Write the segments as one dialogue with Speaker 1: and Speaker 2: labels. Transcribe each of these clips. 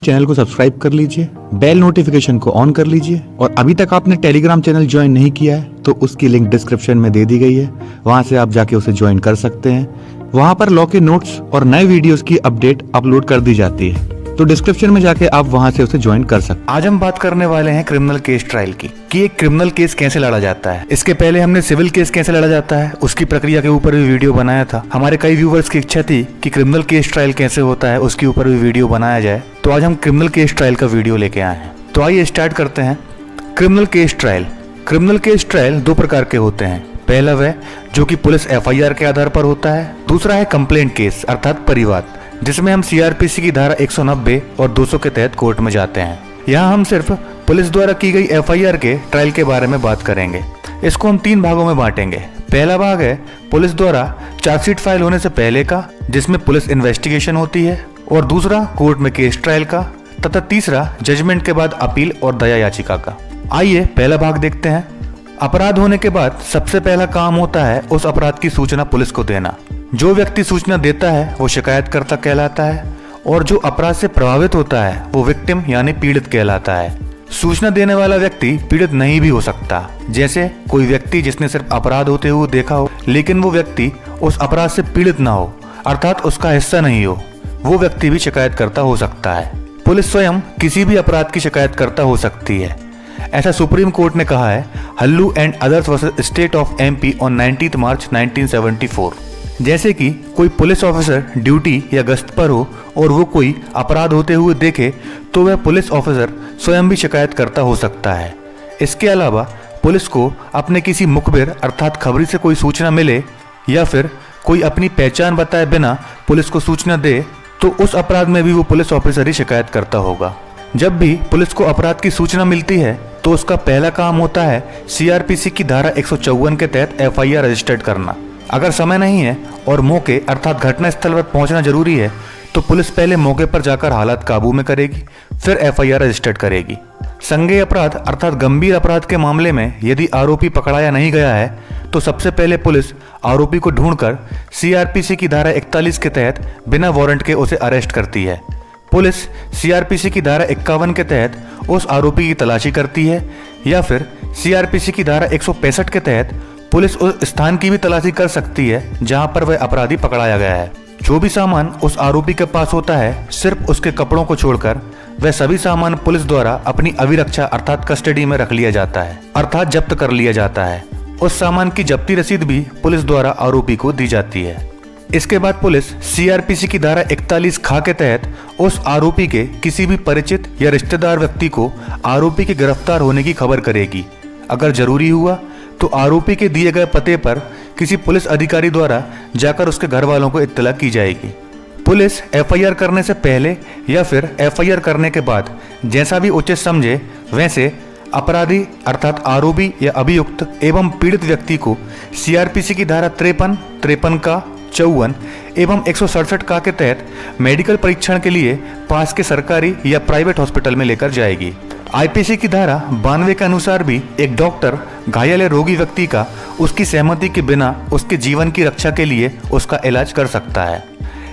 Speaker 1: Channel को subscribe कर लीजिए, बेल नोटिफिकेशन को ऑन कर लीजिए और अभी तक आपने टेलीग्राम चैनल ज्वाइन नहीं किया है तो उसकी लिंक डिस्क्रिप्शन में दे दी गई है, वहां से आप जाके उसे ज्वाइन कर सकते हैं। वहां पर लॉ के नोट्स और नए वीडियोस की अपडेट अपलोड कर दी जाती है, तो डिस्क्रिप्शन में जाके आप वहां से उसे ज्वाइन कर सकते हैं।
Speaker 2: आज हम बात करने वाले हैं क्रिमिनल केस ट्रायल की कि एक क्रिमिनल केस कैसे लड़ा जाता है। इसके पहले हमने सिविल केस कैसे लड़ा जाता है उसकी प्रक्रिया के ऊपर भी वीडियो बनाया था। हमारे कई व्यूवर्स की इच्छा थी कि क्रिमिनल केस ट्रायल कैसे होता है उसके ऊपर भी वीडियो बनाया जाए, तो आज हम क्रिमिनल केस ट्रायल का वीडियो लेके आए हैं। तो आइए स्टार्ट करते हैं। Criminal case trial. Criminal case trial दो प्रकार के होते हैं। पहला वह जो कि पुलिस एफआईआर के आधार पर होता है, दूसरा है कंप्लेंट केस अर्थात परिवाद, जिसमें हम सीआरपीसी की धारा 190 और 200 के तहत कोर्ट में जाते हैं। यहाँ हम सिर्फ पुलिस द्वारा की गई एफआईआर के ट्रायल के बारे में बात करेंगे। इसको हम 3 भागों में बांटेंगे। पहला भाग है पुलिस द्वारा चार्जशीट फाइल होने से पहले का, जिसमें पुलिस इन्वेस्टिगेशन होती है, और दूसरा कोर्ट में केस ट्रायल का, तथा तीसरा जजमेंट के बाद अपील और दया याचिका का। आइए पहला भाग देखते हैं। अपराध होने के बाद सबसे पहला काम होता है उस अपराध की सूचना पुलिस को देना। जो व्यक्ति सूचना देता है वो शिकायतकर्ता कहलाता है और जो अपराध से प्रभावित होता है वो विक्टिम यानी पीड़ित कहलाता है। सूचना देने वाला व्यक्ति पीड़ित नहीं भी हो सकता, जैसे कोई व्यक्ति जिसने सिर्फ अपराध होते हुए देखा हो लेकिन वो व्यक्ति उस अपराध से पीड़ित ना हो अर्थात उसका हिस्सा नहीं हो, वो व्यक्ति भी शिकायतकर्ता हो सकता है। पुलिस स्वयं किसी भी अपराध की शिकायतकर्ता हो सकती है। ऐसा सुप्रीम कोर्ट ने कहा है Hallu and others versus state of MP on 19 March 1974। जैसे कि कोई पुलिस ऑफिसर ड्यूटी या गश्त पर हो और वो कोई अपराध होते हुए देखे तो वह पुलिस ऑफिसर स्वयं भी शिकायतकर्ता हो सकता है। इसके अलावा पुलिस को अपने किसी मुखबिर अर्थात खबरी से कोई सूचना मिले या फिर कोई अपनी पहचान बताए बिना पुलिस को सूचना दे तो उस अपराध में भी वो पुलिस ऑफिसर ही शिकायतकर्ता होगा। जब भी पुलिस को अपराध की सूचना मिलती है तो उसका पहला काम होता है सीआरपीसी की धारा 154 के तहत एफआईआर रजिस्टर्ड करना। अगर समय नहीं है और मौके अर्थात घटना स्थल पर पहुंचना जरूरी है तो पुलिस पहले मौके पर जाकर हालात काबू में करेगी, फिर एफआईआर रजिस्टर्ड करेगी। संज्ञेय अपराध अर्थात गंभीर अपराध के मामले में यदि आरोपी पकड़ाया नहीं गया है तो सबसे पहले पुलिस आरोपी को ढूंढकर सीआरपीसी की धारा 41 के तहत बिना वारंट के उसे अरेस्ट करती है। पुलिस सीआरपीसी की धारा 51 के तहत उस आरोपी की तलाशी करती है या फिर सीआरपीसी की धारा 165 के तहत पुलिस उस स्थान की भी तलाशी कर सकती है जहां पर वह अपराधी पकड़ाया गया है। जो भी सामान उस आरोपी के पास होता है सिर्फ उसके कपड़ों को छोड़कर वह सभी सामान पुलिस द्वारा अपनी अभिरक्षा अर्थात कस्टडी में रख लिया जाता है अर्थात जब्त कर लिया जाता है। उस सामान की जब्ती रसीद भी पुलिस द्वारा आरोपी को दी जाती है। इसके बाद पुलिस सीआरपीसी की धारा 41 खा के तहत उस आरोपी के किसी भी परिचित या रिश्तेदार व्यक्ति को आरोपी के गिरफ्तार होने की खबर करेगी। अगर जरूरी हुआ तो आरोपी के दिए गए पते पर किसी पुलिस अधिकारी द्वारा जाकर उसके घर वालों को इत्तला की जाएगी। पुलिस एफआईआर करने से पहले या फिर एफआईआर करने के बाद जैसा भी उचित समझे वैसे अपराधी अर्थात आरोपी या अभियुक्त एवं पीड़ित व्यक्ति को सीआरपीसी की धारा 53, 53 का, 54 एवं 167 का के तहत मेडिकल परीक्षण के लिए पास के सरकारी या प्राइवेट हॉस्पिटल में लेकर जाएगी। आईपीसी की धारा 92 के अनुसार भी एक डॉक्टर घायल या रोगी व्यक्ति का उसकी सहमति के बिना उसके जीवन की रक्षा के लिए उसका इलाज कर सकता है।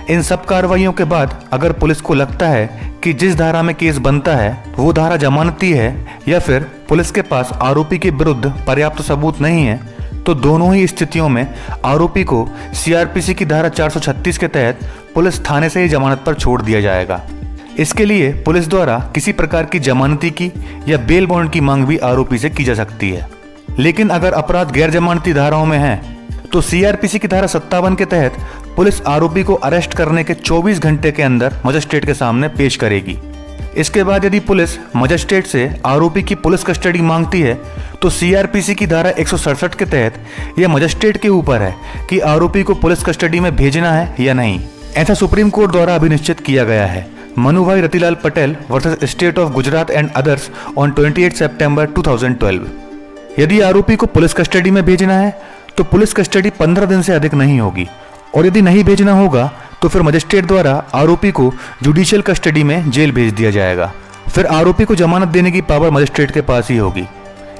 Speaker 2: इन सब कार्रवाइयों के बाद अगर पुलिस को लगता है कि जिस धारा में केस बनता है वो धारा जमानती है या फिर पुलिस के पास आरोपी के विरुद्ध पर्याप्त सबूत नहीं है तो दोनों ही स्थितियों में आरोपी को सीआरपीसी की धारा 436 के तहत पुलिस थाने से ही जमानत पर छोड़ दिया जाएगा। इसके लिए पुलिस द्वारा किसी प्रकार की जमानती की या बेल बॉन्ड की मांग भी आरोपी से की जा सकती है। लेकिन अगर अपराध गैर जमानती धाराओं में है तो सीआरपीसी की धारा 57 के तहत पुलिस आरोपी को अरेस्ट करने के 24 घंटे के अंदर मजिस्ट्रेट के सामने पेश करेगी। इसके बाद यदि पुलिस मजिस्ट्रेट से आरोपी की पुलिस कस्टडी मांगती है तो सीआरपीसी की धारा 167 के तहत यह मजिस्ट्रेट के ऊपर है कि आरोपी को पुलिस कस्टडी में भेजना है या नहीं। ऐसा सुप्रीम कोर्ट द्वारा अभी निश्चित किया गया है। Manubhai Ratilal Patel versus state of Gujarat and others on 28 सितंबर 2012। यदि आरोपी को पुलिस कस्टडी में भेजना है तो पुलिस कस्टडी 15 दिन से अधिक नहीं होगी और यदि नहीं भेजना होगा तो फिर मजिस्ट्रेट द्वारा आरोपी को जुडिशियल कस्टडी में जेल भेज दिया जाएगा। फिर आरोपी को जमानत देने की पावर मजिस्ट्रेट के पास ही होगी।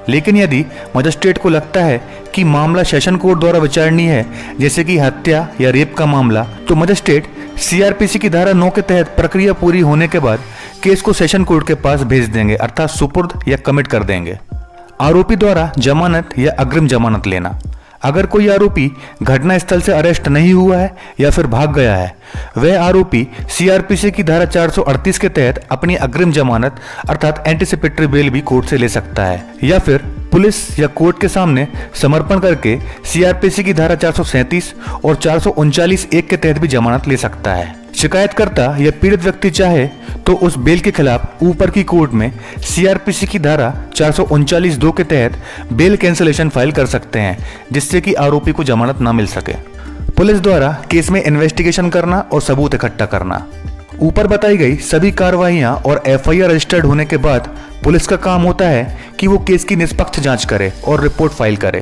Speaker 2: लेकिन यदि मजिस्ट्रेट को लगता है कि मामला सेशन कोर्ट द्वारा विचारणीय है जैसे कि हत्या या रेप का मामला तो मजिस्ट्रेट सीआरपीसी की धारा 9 के तहत प्रक्रिया पूरी होने के बाद केस को सेशन कोर्ट के पास भेज देंगे, अर्थात सुपुर्द या कमिट कर देंगे। आरोपी द्वारा जमानत या अग्रिम जमानत लेना। अगर कोई आरोपी घटना स्थल से अरेस्ट नहीं हुआ है या फिर भाग गया है, वह आरोपी सीआरपीसी की धारा 438 के तहत अपनी अग्रिम जमानत अर्थात एंटीसिपेटरी बेल भी कोर्ट से ले सकता है, या फिर पुलिस या कोर्ट के सामने समर्पण करके सीआरपीसी की धारा 437 और 439(1) के तहत भी जमानत ले सकता है। शिकायतकर्ता या पीड़ित व्यक्ति चाहे तो उस बेल के खिलाफ ऊपर की कोर्ट में सीआरपीसी की धारा 439(2) के तहत बेल कैंसिलेशन फाइल कर सकते हैं, जिससे कि आरोपी को जमानत न मिल सके। पुलिस द्वारा केस में इन्वेस्टिगेशन करना और सबूत इकट्ठा करना। ऊपर बताई गई सभी कार्रवाइयां और एफआईआर रजिस्टर्ड होने के बाद पुलिस का काम होता है कि वो केस की निष्पक्ष जांच करे और रिपोर्ट फाइल करे।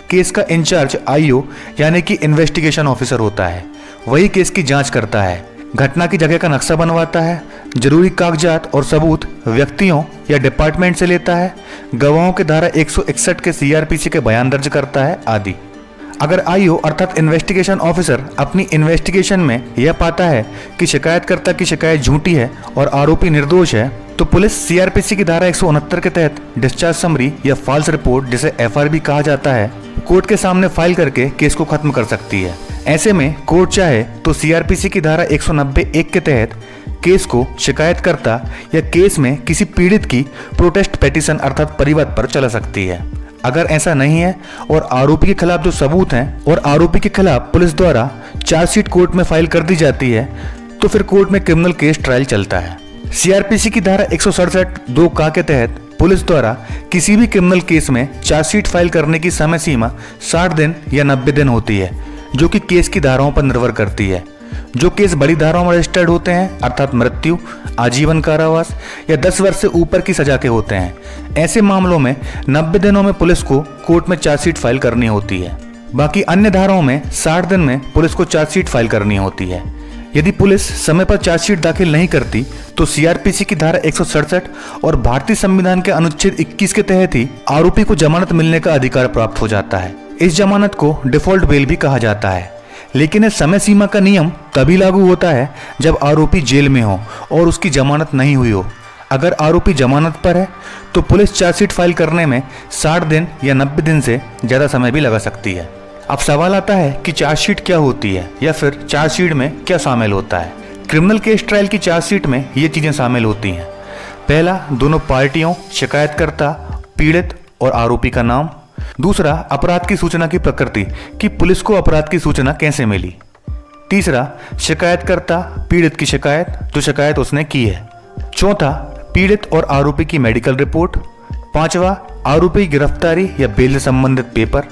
Speaker 2: केस का इंचार्ज आईओ यानी कि इन्वेस्टिगेशन ऑफिसर होता है, वही केस की जांच करता है, घटना की जगह का नक्शा बनवाता है, जरूरी कागजात और सबूत व्यक्तियों या डिपार्टमेंट से लेता है, गवाहों के धारा 161 के सीआरपीसी के बयान दर्ज करता है आदि। अगर आईओ अर्थात इन्वेस्टिगेशन ऑफिसर अपनी इन्वेस्टिगेशन में यह पाता है कि शिकायतकर्ता की शिकायत झूठी है और आरोपी निर्दोष है, तो पुलिस सीआरपीसी की धारा 169 के तहत डिस्चार्ज समरी या फॉल्स रिपोर्ट, जिसे एफआर कहा जाता है, कोर्ट के सामने फाइल करके केस को खत्म कर सकती है। ऐसे में कोर्ट चाहे तो सीआरपीसी की धारा 190(1) के तहत केस को शिकायतकर्ता या केस में किसी पीड़ित की प्रोटेस्ट पेटिशन अर्थात परिवाद पर चला सकती है। अगर ऐसा नहीं है और आरोपी के खिलाफ जो सबूत हैं और आरोपी के खिलाफ पुलिस द्वारा चार्जशीट कोर्ट में फाइल कर दी जाती है, तो फिर कोर्ट में क्रिमिनल केस ट्रायल चलता है। सीआरपीसी की धारा 167(2) के तहत पुलिस द्वारा किसी भी क्रिमिनल केस में चार्जशीट फाइल करने की समय सीमा 60 दिन या 90 दिन होती है, जो कि केस की धाराओं पर निर्भर करती है। जो केस बड़ी धाराओं में रजिस्टर्ड होते हैं अर्थात मृत्यु, आजीवन कारावास या 10 वर्ष से ऊपर की सजा के होते हैं, ऐसे मामलों में 90 दिनों में पुलिस को कोर्ट में चार्जशीट फाइल करनी होती है। बाकी अन्य धाराओं में 60 दिन में पुलिस को चार्जशीट फाइल करनी होती है। यदि पुलिस समय पर चार्जशीट दाखिल नहीं करती तो सीआरपीसी की धारा 167 और भारतीय संविधान के अनुच्छेद 21 के तहत ही आरोपी को जमानत मिलने का अधिकार प्राप्त हो जाता है। इस जमानत को डिफॉल्ट बेल भी कहा जाता है, लेकिन इस समय सीमा का नियम तभी लागू होता है जब आरोपी जेल में हो और उसकी जमानत नहीं हुई हो। अगर आरोपी जमानत पर है तो पुलिस चार्जशीट फाइल करने में 60 दिन या 90 दिन से ज़्यादा समय भी लगा सकती है। अब सवाल आता है कि चार्जशीट क्या होती है या फिर चार्जशीट में क्या शामिल होता है। क्रिमिनल केस ट्रायल की चार्जशीट में ये चीज़ें शामिल होती हैं। पहला, दोनों पार्टियों पीड़ित और आरोपी का नाम। दूसरा, अपराध की सूचना की प्रकृति कि पुलिस को अपराध की सूचना कैसे मिली। तीसरा, शिकायतकर्ता पीड़ित की शिकायत, जो शिकायत उसने की है। चौथा, पीड़ित और आरोपी की मेडिकल रिपोर्ट। पांचवा, आरोपी की गिरफ्तारी या बेल से संबंधित पेपर।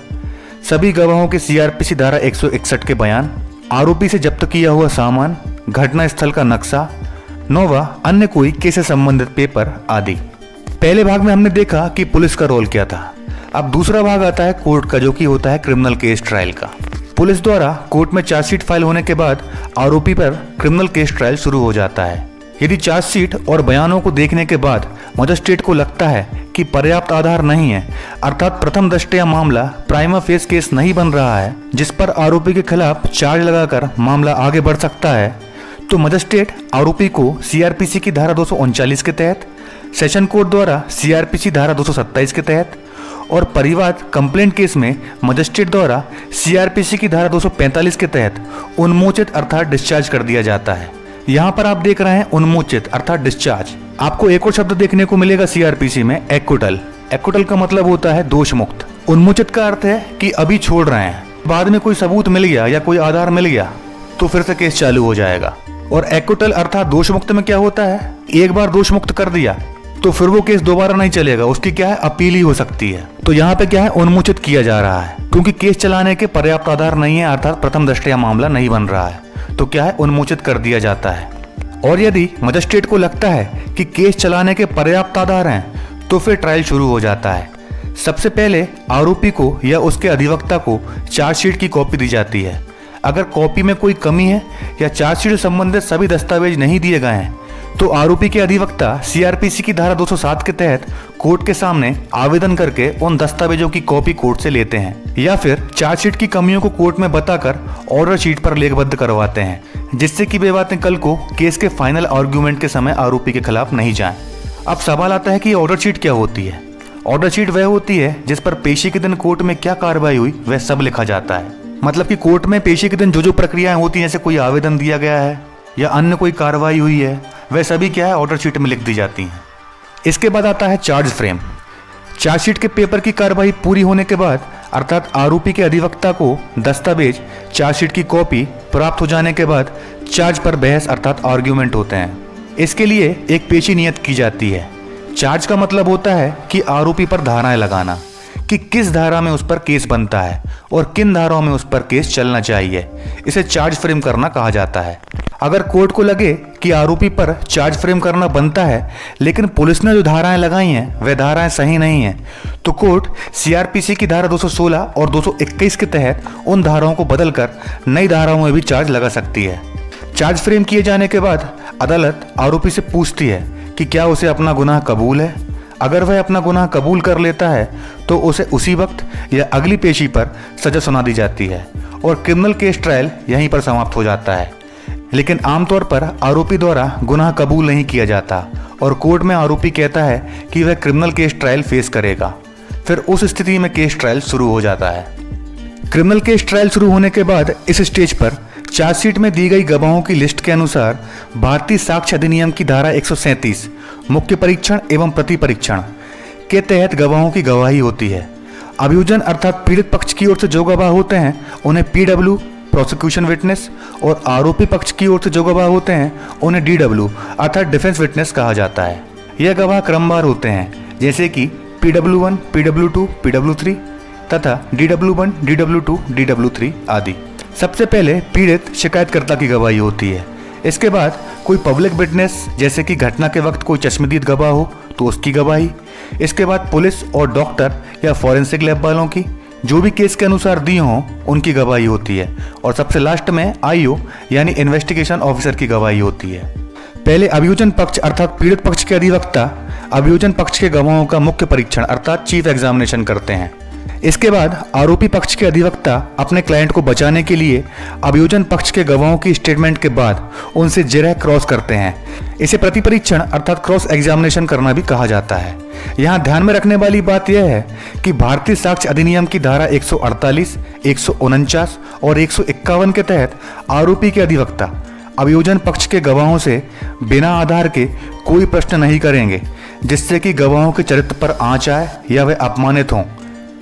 Speaker 2: सभी गवाहों के सीआरपीसी धारा 161 के बयान। आरोपी से जब्त किया हुआ सामान, घटना स्थल का नक्शा। नौवां, अन्य कोई केस से संबंधित पेपर आदि। पहले भाग में हमने देखा कि पुलिस का रोल क्या था। अब दूसरा भाग आता है कोर्ट का, जो कि होता है क्रिमिनल केस ट्रायल का। पुलिस द्वारा कोर्ट में चार्जशीट फाइल होने के बाद आरोपी पर क्रिमिनल केस ट्रायल शुरू हो जाता है। यदि चार्जशीट और बयानों को देखने के बाद मजिस्ट्रेट को लगता है कि पर्याप्त आधार नहीं है, अर्थात प्रथम दृष्टया मामला प्राइमा फेस केस नहीं बन रहा है जिस पर आरोपी के खिलाफ चार्ज लगाकर मामला आगे बढ़ सकता है, तो मजिस्ट्रेट आरोपी को सीआरपीसी की धारा 239 के तहत, सेशन कोर्ट द्वारा सीआरपीसी धारा 227 के तहत और परिवाद कंप्लेंट केस में मजिस्ट्रेट द्वारा सीआरपीसी की धारा 245 के तहत उन्मोचित अर्थात डिस्चार्ज कर दिया जाता है। यहाँ पर आप देख रहे हैं उन्मोचित अर्थात डिस्चार्ज। आपको एक और शब्द देखने को मिलेगा सीआरपीसी में, एक्विटल। एक्विटल का मतलब होता है दोष मुक्त। उन्मोचित का अर्थ है कि अभी छोड़ रहे हैं, बाद में कोई सबूत मिल गया या कोई आधार मिल गया तो फिर से केस चालू हो जाएगा। और एक्विटल अर्थात दोष मुक्त में क्या होता है, एक बार दोष मुक्त कर दिया तो फिर वो केस दोबारा नहीं चलेगा, उसकी क्या है अपील ही हो सकती है। तो यहाँ पे क्या है, उन्मोचित किया जा रहा है क्योंकि केस चलाने के पर्याप्त आधार नहीं है, अर्थात प्रथम दृष्टया मामला नहीं बन रहा है, तो क्या है उन्मोचित कर दिया जाता है। और यदि मजिस्ट्रेट को लगता है कि केस चलाने के पर्याप्त आधार हैं तो फिर ट्रायल शुरू हो जाता है। सबसे पहले आरोपी को या उसके अधिवक्ता को चार्जशीट की कॉपी दी जाती है। अगर कॉपी में कोई कमी है या चार्जशीट से संबंधित सभी दस्तावेज नहीं दिए गए हैं तो आरोपी के अधिवक्ता सीआरपीसी की धारा 207 के तहत कोर्ट के सामने आवेदन करके उन दस्तावेजों की कॉपी कोर्ट से लेते हैं या फिर चार्जशीट की कमियों को कोर्ट में बताकर ऑर्डर शीट पर लेखबद्ध करवाते हैं, जिससे कि वे बातें कल को केस के फाइनल आर्ग्यूमेंट के समय आरोपी के खिलाफ नहीं जाएं। अब सवाल आता है कि ऑर्डर शीट क्या होती है। ऑर्डर शीट वह होती है जिस पर पेशी के दिन कोर्ट में क्या कार्रवाई हुई वह सब लिखा जाता है। मतलब कि कोर्ट में पेशी के दिन जो जो प्रक्रियाएं होती हैं, जैसे कोई आवेदन दिया गया है या अन्य कोई कार्रवाई हुई है, वह सभी क्या है ऑर्डर शीट में लिख दी जाती हैं। इसके बाद आता है चार्ज फ्रेम। चार्जशीट के पेपर की कार्रवाई पूरी होने के बाद अर्थात आरोपी के अधिवक्ता को दस्तावेज चार्जशीट की कॉपी प्राप्त हो जाने के बाद चार्ज पर बहस अर्थात आर्ग्यूमेंट होते हैं। इसके लिए एक पेशी नियत की जाती है। चार्ज का मतलब होता है कि आरोपी पर धाराएं लगाना, कि किस धारा में उस पर केस बनता है और किन धाराओं में उस पर केस चलना चाहिए। इसे चार्ज फ्रेम करना कहा जाता है। अगर कोर्ट को लगे कि आरोपी पर चार्ज फ्रेम करना बनता है लेकिन पुलिस ने जो धाराएं लगाई हैं वह धाराएं सही नहीं हैं, तो कोर्ट सीआरपीसी की धारा 216 और 221 के तहत उन धाराओं को बदलकर नई धाराओं में भी चार्ज लगा सकती है। चार्ज फ्रेम किए जाने के बाद अदालत आरोपी से पूछती है कि क्या उसे अपना गुनाह कबूल है। अगर वह अपना गुनाह कबूल कर लेता है तो उसे उसी वक्त या अगली पेशी पर सजा सुना दी जाती है और क्रिमिनल केस ट्रायल यहीं पर समाप्त हो जाता है। लेकिन आमतौर पर आरोपी द्वारा गुनाह कबूल नहीं किया जाता और कोर्ट में आरोपी कहता है कि वह क्रिमिनल केस ट्रायल फेस करेगा। फिर उस स्थिति में केस ट्रायल शुरू हो जाता है। क्रिमिनल केस ट्रायल शुरू होने के बाद इस स्टेज पर चार्जशीट में दी गई गवाहों की लिस्ट के अनुसार भारतीय साक्ष्य अधिनियम की धारा 137 मुख्य परीक्षण एवं प्रति परीक्षण के तहत गवाहों की गवाही होती है। अभियोजन अर्थात पीड़ित पक्ष की ओर से जो गवाह होते हैं उन्हें पीडब्ल्यू प्रोसिक्यूशन विटनेस और आरोपी पक्ष की ओर से जो गवाह होते हैं उन्हें डीडब्ल्यू अर्थात डिफेंस विटनेस कहा जाता है। यह गवाह क्रमवार होते हैं, जैसे कि पीडब्ल्यू1, पीडब्ल्यू2, पीडब्ल्यू3 तथा डीडब्ल्यू1, डीडब्ल्यू2, डीडब्ल्यू3 आदि। सबसे पहले पीड़ित शिकायतकर्ता की गवाही होती है। इसके बाद कोई पब्लिक विटनेस, जैसे कि घटना के वक्त कोई चश्मदीद गवाह हो तो उसकी गवाही। इसके बाद पुलिस और डॉक्टर या फॉरेंसिक लैब वालों की जो भी केस के अनुसार दी हों उनकी गवाही होती है। और सबसे लास्ट में आईओ यानी इन्वेस्टिगेशन ऑफिसर की गवाही होती है। पहले अभियोजन पक्ष अर्थात पीड़ित पक्ष के अधिवक्ता अभियोजन पक्ष के गवाहों का मुख्य परीक्षण अर्थात चीफ एग्जामिनेशन करते हैं। इसके बाद आरोपी पक्ष के अधिवक्ता अपने क्लाइंट को बचाने के लिए अभियोजन पक्ष के गवाहों की स्टेटमेंट के बाद उनसे जिरह क्रॉस करते हैं। इसे प्रतिपरीक्षण अर्थात क्रॉस एग्जामिनेशन करना भी कहा जाता है। यहाँ ध्यान में रखने वाली बात यह है कि भारतीय साक्ष्य अधिनियम की धारा 148, 149 और 151 के तहत आरोपी के अधिवक्ता अभियोजन पक्ष के गवाहों से बिना आधार के कोई प्रश्न नहीं करेंगे जिससे कि गवाहों के चरित्र पर आंच आए या वे अपमानित हों।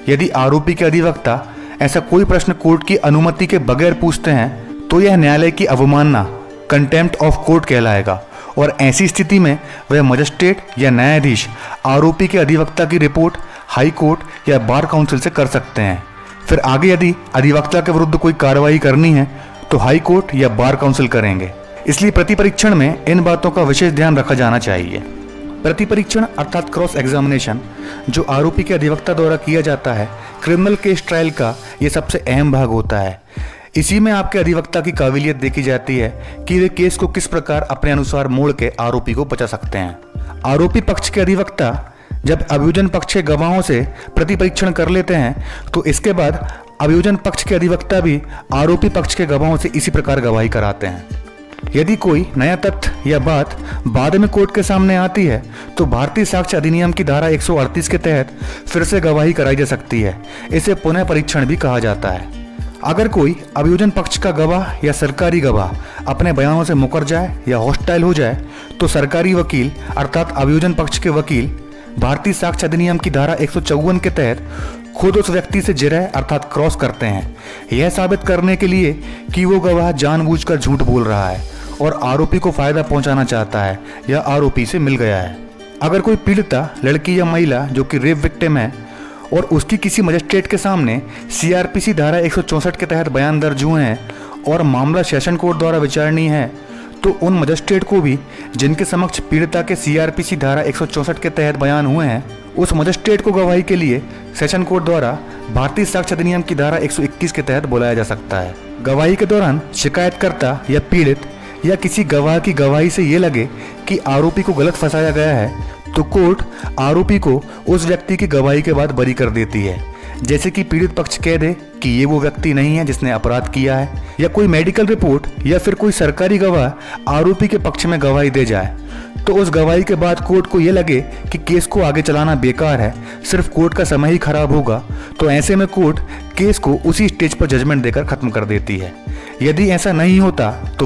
Speaker 2: यदि आरोपी के अधिवक्ता ऐसा कोई प्रश्न कोर्ट की अनुमति के बगैर पूछते हैं तो यह न्यायालय की अवमानना कंटेम्प्ट ऑफ कोर्ट कहलाएगा और ऐसी स्थिति में वह मजिस्ट्रेट या न्यायाधीश आरोपी के अधिवक्ता की रिपोर्ट हाई कोर्ट या बार काउंसिल से कर सकते हैं। फिर आगे यदि अधिवक्ता के विरुद्ध कोई कार्रवाई करनी है तो हाई कोर्ट या बार काउंसिल करेंगे। इसलिए प्रतिपरीक्षण में इन बातों का विशेष ध्यान रखा जाना चाहिए। प्रतिपरीक्षण अर्थात क्रॉस एग्जामिनेशन जो आरोपी के अधिवक्ता द्वारा किया जाता है क्रिमिनल केस ट्रायल का ये सबसे अहम भाग होता है। इसी में आपके अधिवक्ता की काबिलियत देखी जाती है कि वे केस को किस प्रकार अपने अनुसार मोड़ के आरोपी को बचा सकते हैं। आरोपी पक्ष के अधिवक्ता जब अभियोजन पक्ष के गवाहों से प्रतिपरीक्षण कर लेते हैं तो इसके बाद अभियोजन पक्ष के अधिवक्ता भी आरोपी पक्ष के गवाहों से इसी प्रकार गवाही कराते हैं। यदि कोई नया तथ्य या बात बाद में कोर्ट के सामने आती है तो भारतीय साक्ष्य अधिनियम की धारा 138 के तहत फिर से गवाही कराई जा सकती है। इसे पुनः परीक्षण भी कहा जाता है। अगर कोई अभियोजन पक्ष का गवाह या सरकारी गवाह अपने बयानों से मुकर जाए या हॉस्टाइल हो जाए तो सरकारी वकील अर्थात अभियोजन पक्ष के वकील भारतीय साक्ष्य अधिनियम की धारा 154 के तहत खुद उस व्यक्ति से जिरह अर्थात क्रॉस करते हैं, यह साबित करने के लिए कि वो गवाह जानबूझकर झूठ बोल रहा है और आरोपी को फायदा पहुंचाना चाहता है या आरोपी से मिल गया है। अगर कोई पीड़िता लड़की या महिला जो कि रेप विक्टिम है और उसकी किसी मजिस्ट्रेट के सामने सीआरपीसी धारा 164 के तहत बयान दर्ज हुए हैं और मामला सेशन कोर्ट द्वारा विचारणीय है तो उन मजिस्ट्रेट को भी जिनके समक्ष पीड़िता के सीआरपीसी धारा 164 के तहत बयान हुए हैं उस मजिस्ट्रेट को गवाही के लिए सेशन कोर्ट द्वारा भारतीय साक्ष्य अधिनियम की धारा 121 के तहत बुलाया जा सकता है। गवाही के दौरान शिकायतकर्ता या पीड़ित या किसी गवाह की गवाही से ये लगे कि आरोपी को गलत फंसाया गया है तो कोर्ट आरोपी को उस व्यक्ति की गवाही के बाद बरी कर देती है। जैसे कि पीड़ित पक्ष कह दे कि ये वो व्यक्ति नहीं है जिसने अपराध किया है, या कोई मेडिकल रिपोर्ट या फिर कोई सरकारी गवाह आरोपी के पक्ष में गवाही दे जाए, तो उस गवाही के बाद कोर्ट को ये लगे कि केस को आगे चलाना बेकार है, सिर्फ कोर्ट का समय ही खराब होगा, तो ऐसे में कोर्ट केस को उसी स्टेज पर जजमेंट देकर खत्म कर देती है। यदि ऐसा नहीं होता तो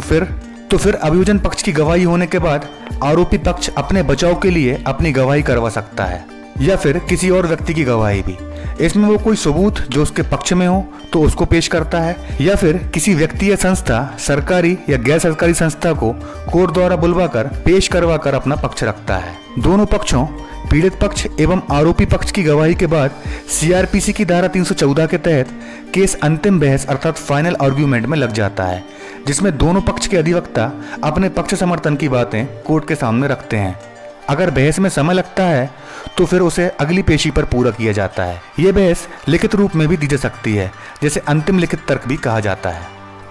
Speaker 2: फिर अभियोजन पक्ष की गवाही होने के बाद आरोपी पक्ष अपने बचाव के लिए अपनी गवाही करवा सकता है, या फिर किसी और व्यक्ति की गवाही भी। इसमें वो कोई सबूत जो उसके पक्ष में हो तो उसको पेश करता है, या फिर किसी व्यक्ति या संस्था, सरकारी या गैर सरकारी संस्था को कोर्ट द्वारा बुलवाकर पेश करवा कर अपना पक्ष रखता है। दोनों पक्षों, पीड़ित पक्ष एवं आरोपी पक्ष की गवाही के बाद सीआरपीसी की धारा 314 के तहत केस अंतिम बहस अर्थात फाइनल आर्ग्यूमेंट में लग जाता है, जिसमें दोनों पक्ष के अधिवक्ता अपने पक्ष समर्थन की बातें कोर्ट के सामने रखते हैं। अगर बहस में समय लगता है तो फिर उसे अगली पेशी पर पूरा किया जाता है। ये बहस लिखित रूप में भी दी जा सकती है, जैसे अंतिम लिखित तर्क भी कहा जाता है।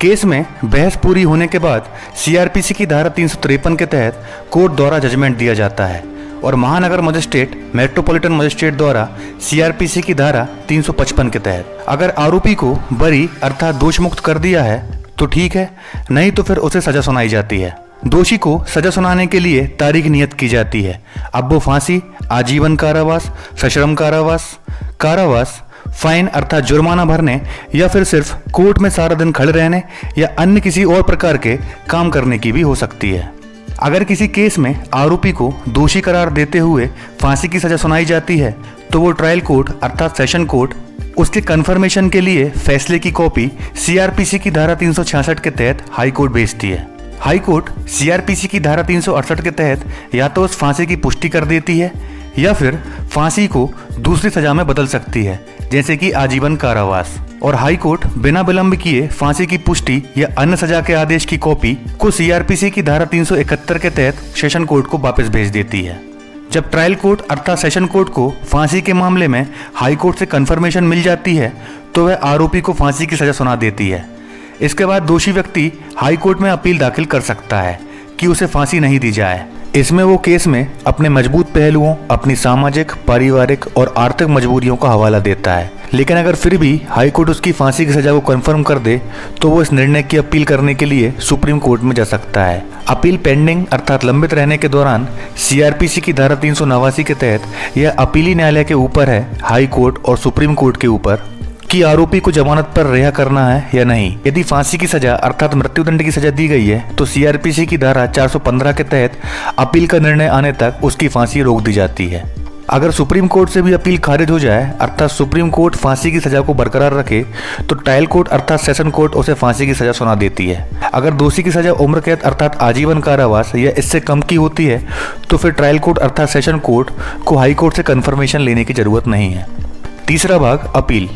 Speaker 2: केस में बहस पूरी होने के बाद सीआरपीसी की धारा 353 के तहत कोर्ट द्वारा जजमेंट दिया जाता है और महानगर मजिस्ट्रेट, मेट्रोपॉलिटन मजिस्ट्रेट द्वारा सीआरपीसी की धारा 355 के तहत अगर आरोपी को बरी अर्थात दोष मुक्त कर दिया है तो ठीक है, नहीं तो फिर उसे सजा सुनाई जाती है। दोषी को सजा सुनाने के लिए तारीख नियत की जाती है। अब वो फांसी, आजीवन कारावास, सश्रम कारावास, फाइन अर्थात जुर्माना भरने, या फिर सिर्फ कोर्ट में सारा दिन खड़े रहने या अन्य किसी और प्रकार के काम करने की भी हो सकती है। अगर किसी केस में आरोपी को दोषी करार देते हुए फांसी की सजा सुनाई जाती है तो वो ट्रायल कोर्ट अर्थात सेशन कोर्ट उसके कन्फर्मेशन के लिए फैसले की कॉपी सीआरपीसी की धारा 366 के तहत हाई कोर्ट भेजती है। हाई कोर्ट सीआरपीसी की धारा 368 के तहत या तो उस फांसी की पुष्टि कर देती है या फिर फांसी को दूसरी सजा में बदल सकती है, जैसे कि आजीवन कारावास। और हाई कोर्ट बिना विलंब किए फांसी की पुष्टि या अन्य सजा के आदेश की कॉपी को सीआरपीसी की धारा 371 के तहत सेशन कोर्ट को वापस भेज देती है। जब ट्रायल कोर्ट अर्थात सेशन कोर्ट को फांसी के मामले में हाई कोर्ट से कन्फर्मेशन मिल जाती है तो वह आरोपी को फांसी की सजा सुना देती है। इसके बाद दोषी व्यक्ति हाई कोर्ट में अपील दाखिल कर सकता है कि उसे फांसी नहीं दी जाए। इसमें वो केस में अपने मजबूत पहलुओं, अपनी सामाजिक, पारिवारिक और आर्थिक मजबूरियों का हवाला देता है। लेकिन अगर फिर भी हाई कोर्ट उसकी फांसी की सजा को कंफर्म कर दे तो वो इस निर्णय की अपील करने के लिए सुप्रीम कोर्ट में जा सकता है। अपील पेंडिंग अर्थात लंबित रहने के दौरान सीआरपीसी की धारा 389 के तहत यह अपीली न्यायालय के ऊपर है, हाई कोर्ट और सुप्रीम कोर्ट के ऊपर, कि आरोपी को जमानत पर रिहा करना है या नहीं। यदि फांसी की सजा अर्थात मृत्युदंड की सजा दी गई है तो सीआरपीसी की धारा 415 के तहत अपील का निर्णय आने तक उसकी फांसी रोक दी जाती है। अगर सुप्रीम कोर्ट से भी अपील खारिज हो जाए अर्थात सुप्रीम कोर्ट फांसी की सजा को बरकरार रखे तो ट्रायल कोर्ट अर्थात सेशन कोर्ट उसे फांसी की सजा सुना देती है। अगर दोषी की सजा उम्र कैद अर्थात आजीवन कारावास या इससे कम की होती है तो फिर ट्रायल कोर्ट अर्थात सेशन कोर्ट को हाई कोर्ट से कन्फर्मेशन लेने की जरूरत नहीं है। तीसरा भाग, अपील।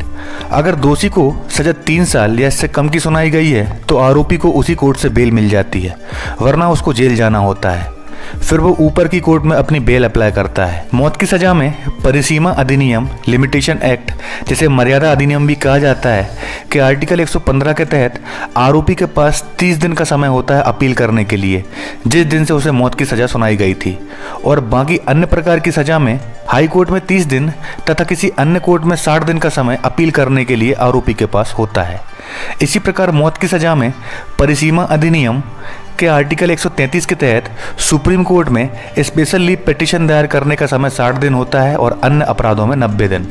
Speaker 2: अगर दोषी को सजा 3 साल या इससे कम की सुनाई गई है तो आरोपी को उसी कोर्ट से बेल मिल जाती है, वरना उसको जेल जाना होता है। फिर वो ऊपर की कोर्ट में अपनी बेल अप्लाई करता है। मौत की सजा में परिसीमा अधिनियम, लिमिटेशन एक्ट, जिसे मर्यादा अधिनियम भी कहा जाता है, कि आर्टिकल 115 के तहत आरोपी के पास 30 दिन का समय होता है अपील करने के लिए, जिस दिन से उसे मौत की सजा सुनाई गई थी। और बाकी अन्य प्रकार की सजा में हाई कोर्ट में 30 दिन तथा किसी अन्य कोर्ट में 60 दिन का समय अपील करने के लिए आरोपी के पास होता है। इसी प्रकार मौत की सजा में परिसीमा अधिनियम के आर्टिकल 133 के तहत सुप्रीम कोर्ट में स्पेशल लीव पिटीशन दायर करने का समय 60 दिन होता है और अन्य अपराधों में 90 दिन।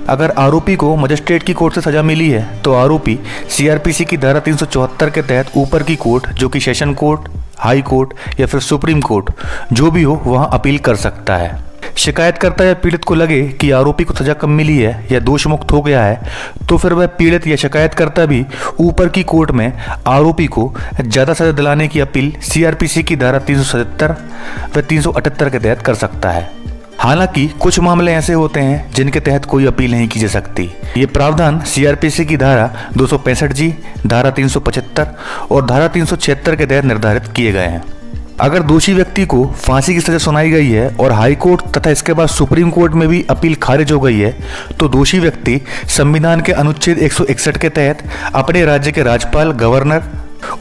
Speaker 2: अगर आरोपी को मजिस्ट्रेट की कोर्ट से सजा मिली है तो आरोपी सीआरपीसी की धारा 374 के तहत ऊपर की कोर्ट, जो कि सेशन कोर्ट, हाई कोर्ट या फिर सुप्रीम कोर्ट जो भी हो, वहां अपील कर सकता है। शिकायतकर्ता या पीड़ित को लगे कि आरोपी को सजा कम मिली है या दोष मुक्त हो गया है तो फिर वह पीड़ित या शिकायतकर्ता भी ऊपर की कोर्ट में आरोपी को ज़्यादा सजा दिलाने की अपील सीआरपीसी की धारा 377 व 378 के तहत कर सकता है। हालांकि कुछ मामले ऐसे होते हैं जिनके तहत कोई अपील नहीं की जा सकती। ये प्रावधान सीआरपीसी की धारा 265G, धारा 375 और धारा 376 के तहत निर्धारित किए गए हैं। अगर दोषी व्यक्ति को फांसी की सजा सुनाई गई है और हाई कोर्ट तथा इसके बाद सुप्रीम कोर्ट में भी अपील खारिज हो गई है तो दोषी व्यक्ति संविधान के अनुच्छेद 161 के तहत अपने राज्य के राज्यपाल, गवर्नर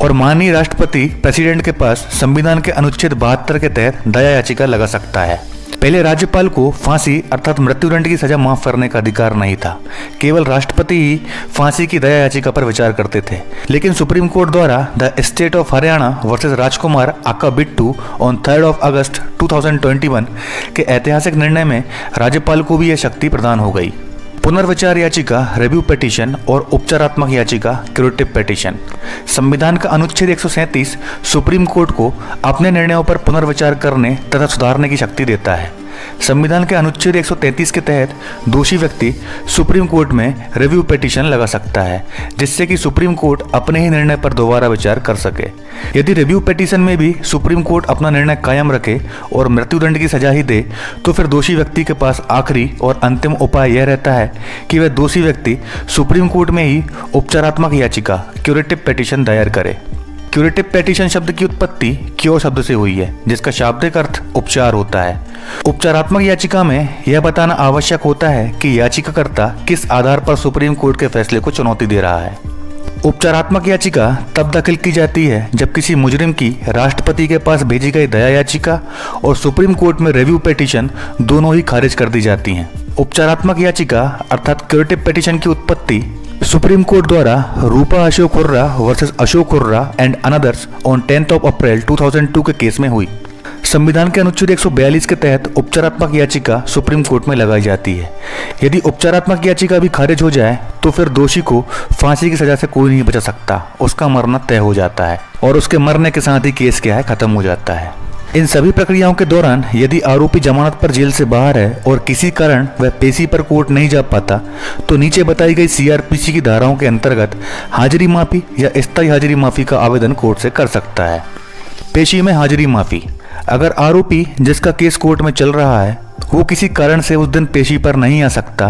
Speaker 2: और माननीय राष्ट्रपति प्रेसिडेंट के पास संविधान के अनुच्छेद 72 के तहत दया याचिका लगा सकता है। पहले राज्यपाल को फांसी अर्थात मृत्युदंड की सजा माफ करने का अधिकार नहीं था। केवल राष्ट्रपति ही फांसी की दया याचिका पर विचार करते थे। लेकिन सुप्रीम कोर्ट द्वारा the state of Haryana versus Rajkumar aka Bittu on 3 अगस्त 2021 के ऐतिहासिक निर्णय में राज्यपाल को भी यह शक्ति प्रदान हो गई। पुनर्विचार याचिका रिव्यू पिटीशन और उपचारात्मक याचिका क्यूरेटिव पिटीशन। संविधान का अनुच्छेद 137 सुप्रीम कोर्ट को अपने निर्णयों पर पुनर्विचार करने तथा सुधारने की शक्ति देता है। संविधान के अनुच्छेद 133 के तहत दोषी व्यक्ति सुप्रीम कोर्ट में रिव्यू पिटीशन लगा सकता है, जिससे कि सुप्रीम कोर्ट अपने ही निर्णय पर दोबारा विचार कर सके। यदि रिव्यू पिटीशन में भी सुप्रीम कोर्ट अपना निर्णय कायम रखे और मृत्युदंड की सजा ही दे, तो फिर दोषी व्यक्ति के पास आखिरी और अंतिम उपाय यह रहता है कि वह दोषी व्यक्ति सुप्रीम कोर्ट में ही उपचारात्मक याचिका क्यूरेटिव पिटीशन दायर करे। क्यूरेटिव पिटीशन शब्द की उत्पत्ति क्योर शब्द से हुई है, जिसका शाब्दिक अर्थ उपचार होता है। उपचारात्मक याचिका में यह बताना आवश्यक होता है कि याचिकाकर्ता किस आधार पर सुप्रीम कोर्ट के फैसले को चुनौती दे रहा है। उपचारात्मक याचिका तब दाखिल की जाती है जब किसी मुजरिम की राष्ट्रपति के पास भेजी गई दया याचिका और सुप्रीम कोर्ट में रिव्यू पिटीशन दोनों ही खारिज कर दी जाती हैं। उपचारात्मक याचिका अर्थात क्यूरेटिव पिटीशन की उत्पत्ति सुप्रीम कोर्ट द्वारा Rupa Ashok Hurra versus Ashok Hurra and others on 10 April 2002 के केस में हुई। संविधान के अनुच्छेद 142 के तहत उपचारात्मक याचिका सुप्रीम कोर्ट में लगाई जाती है। यदि उपचारात्मक याचिका भी खारिज हो जाए तो फिर दोषी को फांसी की सजा से कोई नहीं बचा सकता, उसका मरना तय हो जाता है और उसके मरने के साथ ही केस क्या है खत्म हो जाता है। इन सभी प्रक्रियाओं के दौरान यदि आरोपी जमानत पर जेल से बाहर है और किसी कारण वह पेशी पर कोर्ट नहीं जा पाता, तो नीचे बताई गई सीआरपीसी की धाराओं के अंतर्गत हाजिरी माफी या स्थायी हाजिरी माफी का आवेदन कोर्ट से कर सकता है। पेशी में हाजिरी माफी। अगर आरोपी जिसका केस कोर्ट में चल रहा है वो किसी कारण से उस दिन पेशी पर नहीं आ सकता,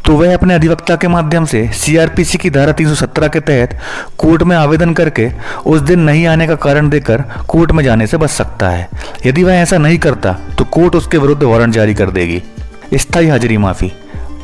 Speaker 2: तो वह अपने अधिवक्ता के माध्यम से सीआरपीसी की धारा 317 के तहत कोर्ट में आवेदन करके उस दिन नहीं आने का कारण देकर कोर्ट में जाने से बच सकता है। यदि वह ऐसा नहीं करता तो कोर्ट उसके विरुद्ध वारंट जारी कर देगी। स्थायी हाजिरी माफी।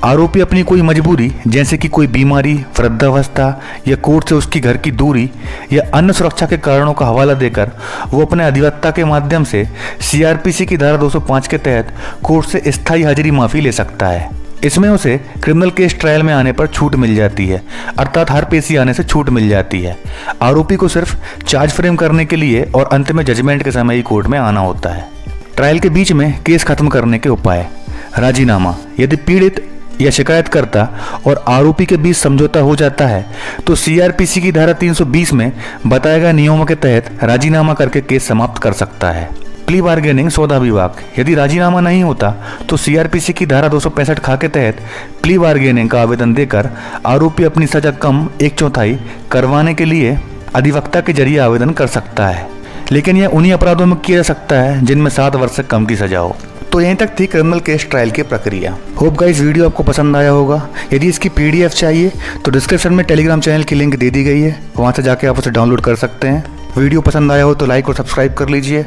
Speaker 2: आरोपी अपनी कोई मजबूरी जैसे कि कोई बीमारी, वृद्धावस्था या कोर्ट से उसकी घर की दूरी या अन्य सुरक्षा के कारणों का हवाला देकर वो अपने अधिवक्ता के माध्यम से सीआरपीसी की धारा 205 के तहत कोर्ट से स्थायी हाजिरी माफी ले सकता है। इसमें उसे क्रिमिनल केस ट्रायल में आने पर छूट मिल जाती है, अर्थात हर पेशी आने से छूट मिल जाती है। आरोपी को सिर्फ चार्ज फ्रेम करने के लिए और अंत में जजमेंट के समय ही कोर्ट में आना होता है। ट्रायल के बीच में केस खत्म करने के उपाय। राजीनामा। यदि पीड़ित या शिकायतकर्ता और आरोपी के बीच समझौता हो जाता है तो सीआरपीसी की धारा 320 में बताए गए नियमों के तहत राजीनामा करके केस समाप्त कर सकता है। प्ली बार्गेनिंग सौदा विवाद। यदि राजीनामा नहीं होता तो सीआरपीसी की धारा 265 ख के तहत प्ली बार्गेनिंग का आवेदन देकर आरोपी अपनी सजा कम 1/4 करवाने के लिए अधिवक्ता के जरिए आवेदन कर सकता है, लेकिन यह उन्हीं अपराधों में किया जा सकता है जिनमें 7 वर्ष से कम की सजा हो। तो यहीं तक थी क्रिमिनल केस ट्रायल की प्रक्रिया। होप गाइस वीडियो आपको पसंद आया होगा। यदि इसकी पीडीएफ चाहिए तो डिस्क्रिप्शन में टेलीग्राम चैनल की लिंक दे दी गई है, वहाँ से जाके आप उसे डाउनलोड कर सकते हैं। वीडियो पसंद आया हो तो लाइक और सब्सक्राइब कर लीजिए।